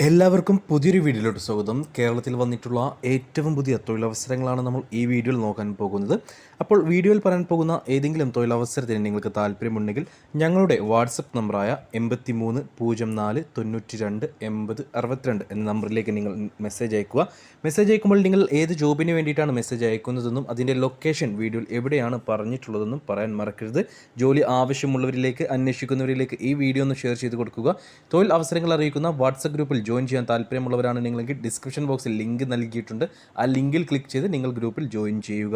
എല്ലാവർക്കും പുതിയൊരു വീഡിയോയിലോട്ട് സ്വാഗതം. കേരളത്തിൽ വന്നിട്ടുള്ള ഏറ്റവും പുതിയ തൊഴിലവസരങ്ങളാണ് നമ്മൾ ഈ വീഡിയോയിൽ നോക്കാൻ പോകുന്നത്. അപ്പോൾ വീഡിയോയിൽ പറയാൻ പോകുന്ന ഏതെങ്കിലും തൊഴിലവസരത്തിന് നിങ്ങൾക്ക് താല്പര്യമുണ്ടെങ്കിൽ ഞങ്ങളുടെ വാട്സപ്പ് നമ്പറായ 8304928062 എന്ന നമ്പറിലേക്ക് നിങ്ങൾ മെസ്സേജ് അയക്കുക. മെസ്സേജ് അയക്കുമ്പോൾ നിങ്ങൾ ഏത് ജോബിന് വേണ്ടിയിട്ടാണ് മെസ്സേജ് അയക്കുന്നതെന്നും അതിൻ്റെ ലൊക്കേഷൻ വീഡിയോയിൽ എവിടെയാണ് പറഞ്ഞിട്ടുള്ളതെന്നും പറയാൻ മറക്കരുത്. ജോലി ആവശ്യമുള്ളവരിലേക്ക്, അന്വേഷിക്കുന്നവരിലേക്ക് ഈ വീഡിയോ ഒന്ന് ഷെയർ ചെയ്ത് കൊടുക്കുക. തൊഴിൽ അവസരങ്ങൾ അറിയിക്കുന്ന വാട്സപ്പ് ഗ്രൂപ്പിൽ ജോയിൻ ചെയ്യാൻ താല്പര്യമുള്ളവരാണ് നിങ്ങളെങ്കിൽ ഡിസ്ക്രിപ്ഷൻ ബോക്സിൽ ലിങ്ക് നൽകിയിട്ടുണ്ട്. ആ ലിങ്കിൽ ക്ലിക്ക് ചെയ്ത് നിങ്ങൾ ഗ്രൂപ്പിൽ ജോയിൻ ചെയ്യുക.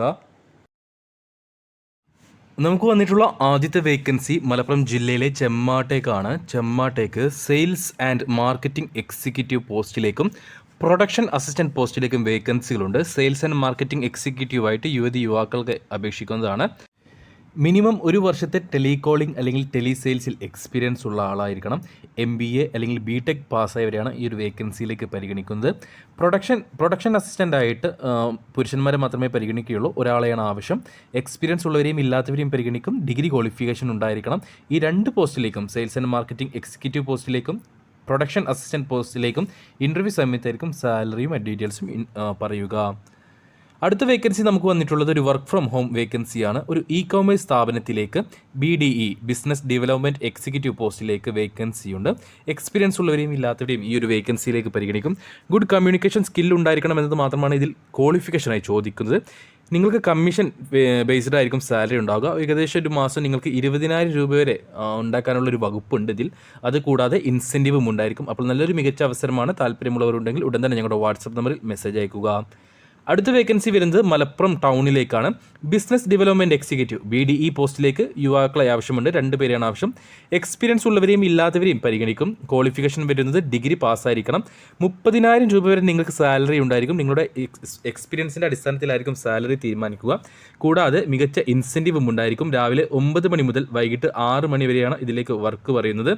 നമുക്ക് വന്നിട്ടുള്ള ആദ്യത്തെ വേക്കൻസി മലപ്പുറം ജില്ലയിലെ ചെമ്മാട്ടേക്കാണ്. ചെമ്മാട്ടേക്ക് സെയിൽസ് ആൻഡ് മാർക്കറ്റിംഗ് എക്സിക്യൂട്ടീവ് പോസ്റ്റിലേക്കും പ്രൊഡക്ഷൻ അസിസ്റ്റൻറ്റ് പോസ്റ്റിലേക്കും വേക്കൻസികളുണ്ട്. സെയിൽസ് ആൻഡ് മാർക്കറ്റിംഗ് എക്സിക്യൂട്ടീവായിട്ട് യുവാക്കൾക്ക് അപേക്ഷിക്കുന്നതാണ്. മിനിമം ഒരു വർഷത്തെ ടെലികോളിംഗ് അല്ലെങ്കിൽ ടെലി സെയിൽസിൽ എക്സ്പീരിയൻസ് ഉള്ള ആളായിരിക്കണം. MBA അല്ലെങ്കിൽ BTech പാസ്സായവരെയാണ് ഈ ഒരു വേക്കൻസിയിലേക്ക് പരിഗണിക്കുന്നത്. പ്രൊഡക്ഷൻ അസിസ്റ്റൻ്റായിട്ട് പുരുഷന്മാരെ മാത്രമേ പരിഗണിക്കുകയുള്ളൂ. ഒരാളെയാണ് ആവശ്യം. എക്സ്പീരിയൻസ് ഉള്ളവരെയും ഇല്ലാത്തവരെയും പരിഗണിക്കും. ഡിഗ്രി ക്വാളിഫിക്കേഷൻ ഉണ്ടായിരിക്കണം. ഈ രണ്ട് പോസ്റ്റിലേക്കും, സെയിൽസ് ആൻഡ് മാർക്കറ്റിംഗ് എക്സിക്യൂട്ടീവ് പോസ്റ്റിലേക്കും പ്രൊഡക്ഷൻ അസിസ്റ്റൻറ്റ് പോസ്റ്റിലേക്കും ഇൻ്റർവ്യൂ സമയത്തായിരിക്കും സാലറിയും ഡീറ്റെയിൽസും പറയുക. അടുത്ത വേക്കൻസി നമുക്ക് വന്നിട്ടുള്ളത് ഒരു വർക്ക് ഫ്രം ഹോം വേക്കൻസിയാണ്. ഒരു കൊമേഴ്സ് സ്ഥാപനത്തിലേക്ക് BDE ബിസിനസ് ഡെവലപ്മെൻറ്റ് എക്സിക്യൂട്ടീവ് പോസ്റ്റിലേക്ക് വേക്കൻസിയുണ്ട്. എക്സ്പീരിയൻസ് ഉള്ളവരെയും ഇല്ലാത്തവരെയും ഈ ഒരു വേക്കൻസിയിലേക്ക് പരിഗണിക്കും. ഗുഡ് കമ്മ്യൂണിക്കേഷൻ സ്കിൽ ഉണ്ടായിരിക്കണം എന്നത് മാത്രമാണ് ഇതിൽ ക്വാളിഫിക്കേഷനായി ചോദിക്കുന്നത്. നിങ്ങൾക്ക് കമ്മീഷൻ ബേസ്ഡ് ആയിരിക്കും സാലറി ഉണ്ടാവുക. ഏകദേശം ഒരു മാസം നിങ്ങൾക്ക് 20,000 രൂപ വരെ ഉണ്ടാക്കാനുള്ളൊരു വകുപ്പുണ്ട് ഇതിൽ. അതുകൂടാതെ ഇൻസെൻറ്റീവും ഉണ്ടായിരിക്കും. അപ്പോൾ നല്ലൊരു മികച്ച അവസരമാണ്. താല്പര്യമുള്ളവരുണ്ടെങ്കിൽ ഉടൻ തന്നെ ഞങ്ങളുടെ വാട്സപ്പ് നമ്പറിൽ മെസ്സേജ് അയക്കുക. അടുത്ത വേക്കൻസി വരുന്നത് മലപ്പുറം ടൗണിലേക്കാണ്. ബിസിനസ് ഡെവലപ്മെൻറ്റ് എക്സിക്യൂട്ടീവ് BDE പോസ്റ്റിലേക്ക് യുവാക്കളെ ആവശ്യമുണ്ട്. 2 പേരെയാണ് ആവശ്യം. എക്സ്പീരിയൻസ് ഉള്ളവരെയും ഇല്ലാത്തവരെയും പരിഗണിക്കും. ക്വാളിഫിക്കേഷൻ വരുന്നത് ഡിഗ്രി പാസ്സായിരിക്കണം. 30,000 രൂപ വരെ നിങ്ങൾക്ക് സാലറി ഉണ്ടായിരിക്കും. നിങ്ങളുടെ എക്സ്പീരിയൻസിൻ്റെ അടിസ്ഥാനത്തിലായിരിക്കും സാലറി തീരുമാനിക്കുക. കൂടാതെ മികച്ച ഇൻസെൻറ്റീവും ഉണ്ടായിരിക്കും. രാവിലെ 9 മണി മുതൽ വൈകിട്ട് 6 മണി വരെയാണ് ഇതിലേക്ക് വർക്ക് പറയുന്നത്.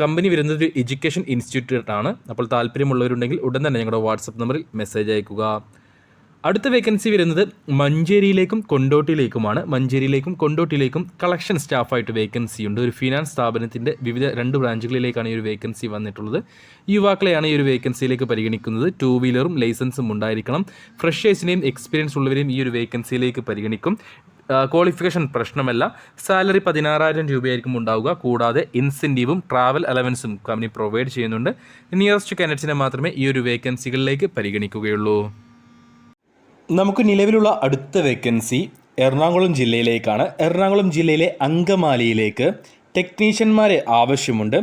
കമ്പനി വരുന്നത് ഒരു എഡ്യൂക്കേഷൻ ഇൻസ്റ്റിറ്റ്യൂട്ടാണ്. അപ്പോൾ താല്പര്യമുള്ളവരുണ്ടെങ്കിൽ ഉടൻ തന്നെ ഞങ്ങളുടെ വാട്സപ്പ് നമ്പറിൽ മെസ്സേജ് അയക്കുക. അടുത്ത വേക്കൻസി വരുന്നത് മഞ്ചേരിയിലേക്കും കൊണ്ടോട്ടിയിലേക്കുമാണ്. മഞ്ചേരിയിലേക്കും കൊണ്ടോട്ടിയിലേക്കും കളക്ഷൻ സ്റ്റാഫായിട്ട് വേക്കൻസിയുണ്ട്. ഒരു ഫിനാൻസ് സ്ഥാപനത്തിൻ്റെ വിവിധ 2 ബ്രാഞ്ചുകളിലേക്കാണ് ഈ ഒരു വേക്കൻസി വന്നിട്ടുള്ളത്. യുവാക്കളെയാണ് ഈ ഒരു വേക്കൻസിയിലേക്ക് പരിഗണിക്കുന്നത്. 2 വീലറും ലൈസൻസും ഉണ്ടായിരിക്കണം. ഫ്രഷേഴ്സിനെയും എക്സ്പീരിയൻസ് ഉള്ളവരെയും ഈ ഒരു വേക്കൻസിയിലേക്ക് പരിഗണിക്കും. ക്വാളിഫിക്കേഷൻ പ്രശ്നമല്ല. സാലറി 16,000 രൂപയായിരിക്കും ഉണ്ടാവുക. കൂടാതെ ഇൻസെൻറ്റീവും ട്രാവൽ അലവൻസും കമ്പനി പ്രൊവൈഡ് ചെയ്യുന്നുണ്ട്. നിയറസ്റ്റ് കാൻഡിഡേറ്റ്സിനെ മാത്രമേ ഈ ഒരു വേക്കൻസികളിലേക്ക് പരിഗണിക്കുകയുള്ളൂ. നമുക്ക് നിലവിലുള്ള അടുത്ത വേക്കൻസി എറണാകുളം ജില്ലയിലേക്കാണ്. എറണാകുളം ജില്ലയിലെ അങ്കമാലിയിലേക്ക് ടെക്നീഷ്യന്മാരെ ആവശ്യമുണ്ട്.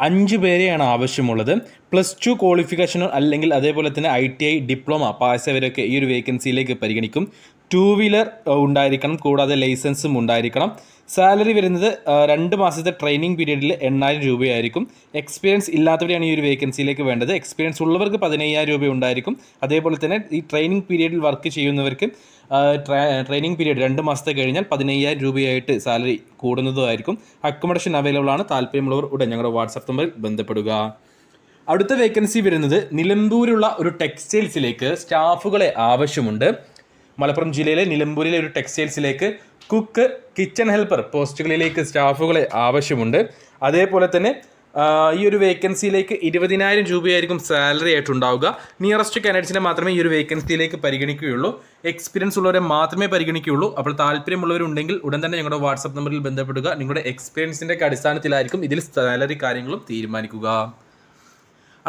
5 പേരെയാണ് ആവശ്യമുള്ളത്. +2 ക്വാളിഫിക്കേഷനോ അല്ലെങ്കിൽ അതേപോലെ തന്നെ ITI ഡിപ്ലോമ പാസ്സായവരൊക്കെ ഈ ഒരു വേക്കൻസിയിലേക്ക് പരിഗണിക്കും. 2 വീലർ ഉണ്ടായിരിക്കണം. കൂടാതെ ലൈസൻസും ഉണ്ടായിരിക്കണം. സാലറി വരുന്നത് 2 മാസത്തെ ട്രെയിനിങ് പീരീഡിൽ 8,000 രൂപയായിരിക്കും. എക്സ്പീരിയൻസ് ഇല്ലാത്തവരെയാണ് ഈ ഒരു വേക്കൻസിയിലേക്ക് വേണ്ടത്. എക്സ്പീരിയൻസ് ഉള്ളവർക്ക് 15,000 രൂപ ഉണ്ടായിരിക്കും. അതേപോലെ തന്നെ ഈ ട്രെയിനിങ് പീരീഡിൽ വർക്ക് ചെയ്യുന്നവർക്ക് ട്രെയിനിങ് പീരീഡ് 2 മാസത്തെ കഴിഞ്ഞാൽ 15,000 രൂപയായിട്ട് സാലറി കൂടുന്നതുമായിരിക്കും. അക്കോമഡേഷൻ അവൈലബിൾ ആണ്. താല്പര്യമുള്ളവർ ഉടൻ ഞങ്ങളുടെ വാട്സാപ്പ് നമ്പറിൽ ബന്ധപ്പെടുക. അടുത്ത വേക്കൻസി വരുന്നത് നിലമ്പൂരുള്ള ഒരു ടെക്സ്റ്റൈൽസിലേക്ക് സ്റ്റാഫുകളെ ആവശ്യമുണ്ട്. മലപ്പുറം ജില്ലയിലെ നിലമ്പൂരിലെ ഒരു ടെക്സ്റ്റൈൽസിലേക്ക് കുക്ക്, കിച്ചൺ ഹെൽപ്പർ പോസ്റ്റുകളിലേക്ക് സ്റ്റാഫുകളെ ആവശ്യമുണ്ട്. അതേപോലെ തന്നെ ഈ ഒരു വേക്കൻസിയിലേക്ക് 20,000 രൂപയായിരിക്കും സാലറി ആയിട്ടുണ്ടാവുക. നിയറസ്റ്റ് കാൻഡിഡേറ്റ്സിനെ മാത്രമേ ഈ ഒരു വേക്കൻസിയിലേക്ക് പരിഗണിക്കുകയുള്ളൂ. എക്സ്പീരിയൻസ് ഉള്ളവരെ മാത്രമേ പരിഗണിക്കുകയുള്ളൂ. അപ്പോൾ താല്പര്യമുള്ളവരുണ്ടെങ്കിൽ ഉടൻ തന്നെ ഞങ്ങളുടെ വാട്സപ്പ് നമ്പറിൽ ബന്ധപ്പെടുക. നിങ്ങളുടെ എക്സ്പീരിയൻസിൻ്റെ അടിസ്ഥാനത്തിലായിരിക്കും ഇതിൽ സാലറി കാര്യങ്ങളും തീരുമാനിക്കുക.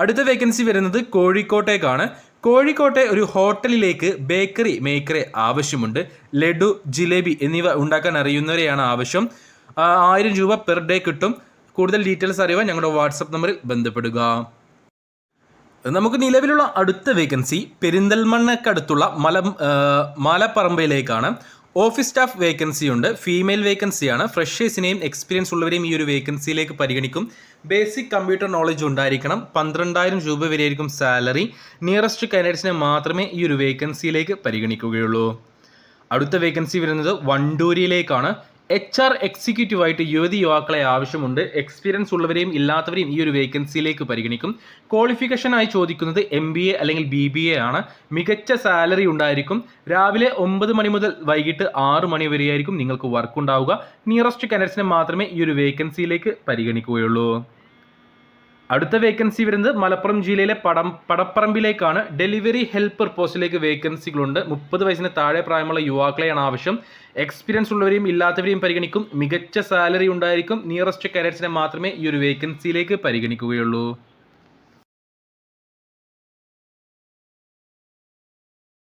അടുത്ത വേക്കൻസി വരുന്നത് കോഴിക്കോട്ടേക്കാണ്. കോഴിക്കോട്ടെ ഒരു ഹോട്ടലിലേക്ക് ബേക്കറി മേക്കറെ ആവശ്യമുണ്ട്. ലഡു, ജിലേബി എന്നിവ ഉണ്ടാക്കാൻ അറിയുന്നവരെയാണ് ആവശ്യം. 1,000 രൂപ പെർ ഡേ കിട്ടും. കൂടുതൽ ഡീറ്റെയിൽസ് അറിയുവാൻ ഞങ്ങളുടെ വാട്സപ്പ് നമ്പറിൽ ബന്ധപ്പെടുക. നമുക്ക് നിലവിലുള്ള അടുത്ത വേക്കൻസി പെരിന്തൽമണ്ണക്കടുത്തുള്ള മലപ്പറമ്പയിലേക്കാണ്. ഓഫീസ് സ്റ്റാഫ് വേക്കൻസി ഉണ്ട്. ഫീമെയിൽ വേക്കൻസിയാണ്. ഫ്രഷേഴ്സിനെയും എക്സ്പീരിയൻസ് ഉള്ളവരെയും ഈ ഒരു വേക്കൻസിയിലേക്ക് പരിഗണിക്കും. ബേസിക് കമ്പ്യൂട്ടർ നോളജ് ഉണ്ടായിരിക്കണം. 12,000 രൂപ വരെയായിരിക്കും സാലറി. നിയറസ്റ്റ് കാൻഡിഡേറ്റ്സിനെ മാത്രമേ ഈ ഒരു വേക്കൻസിയിലേക്ക് പരിഗണിക്കുകയുള്ളൂ. അടുത്ത വേക്കൻസി വരുന്നത് വണ്ടൂരിയിലേക്കാണ്. HR എക്സിക്യൂട്ടീവായിട്ട് യുവാക്കളെ ആവശ്യമുണ്ട്. എക്സ്പീരിയൻസ് ഉള്ളവരെയും ഇല്ലാത്തവരെയും ഈ ഒരു വേക്കൻസിയിലേക്ക് പരിഗണിക്കും. ക്വാളിഫിക്കേഷനായി ചോദിക്കുന്നത് MBA അല്ലെങ്കിൽ BBA ആണ്. മികച്ച സാലറി ഉണ്ടായിരിക്കും. രാവിലെ 9 മണി മുതൽ വൈകിട്ട് 6 മണി വരെയായിരിക്കും നിങ്ങൾക്ക് വർക്ക് ഉണ്ടാവുക. നിയറസ്റ്റ് കാൻഡിഡേറ്റ്സിനെ മാത്രമേ ഈ ഒരു വേക്കൻസിയിലേക്ക് പരിഗണിക്കുകയുള്ളൂ. അടുത്ത വേക്കൻസി വരുന്നത് മലപ്പുറം ജില്ലയിലെ പടപ്പറമ്പിലേക്കാണ്. ഡെലിവറി ഹെൽപ്പർ പോസ്റ്റിലേക്ക് വേക്കൻസികളുണ്ട്. 30 വയസ്സിന് താഴെ പ്രായമുള്ള യുവാക്കളെയാണ് ആവശ്യം. എക്സ്പീരിയൻസ് ഉള്ളവരെയും ഇല്ലാത്തവരെയും പരിഗണിക്കും. മികച്ച സാലറി ഉണ്ടായിരിക്കും. നിയറസ്റ്റ് കാൻഡിഡേറ്റ്സിനെ മാത്രമേ ഈ ഒരു വേക്കൻസിയിലേക്ക് പരിഗണിക്കുകയുള്ളൂ.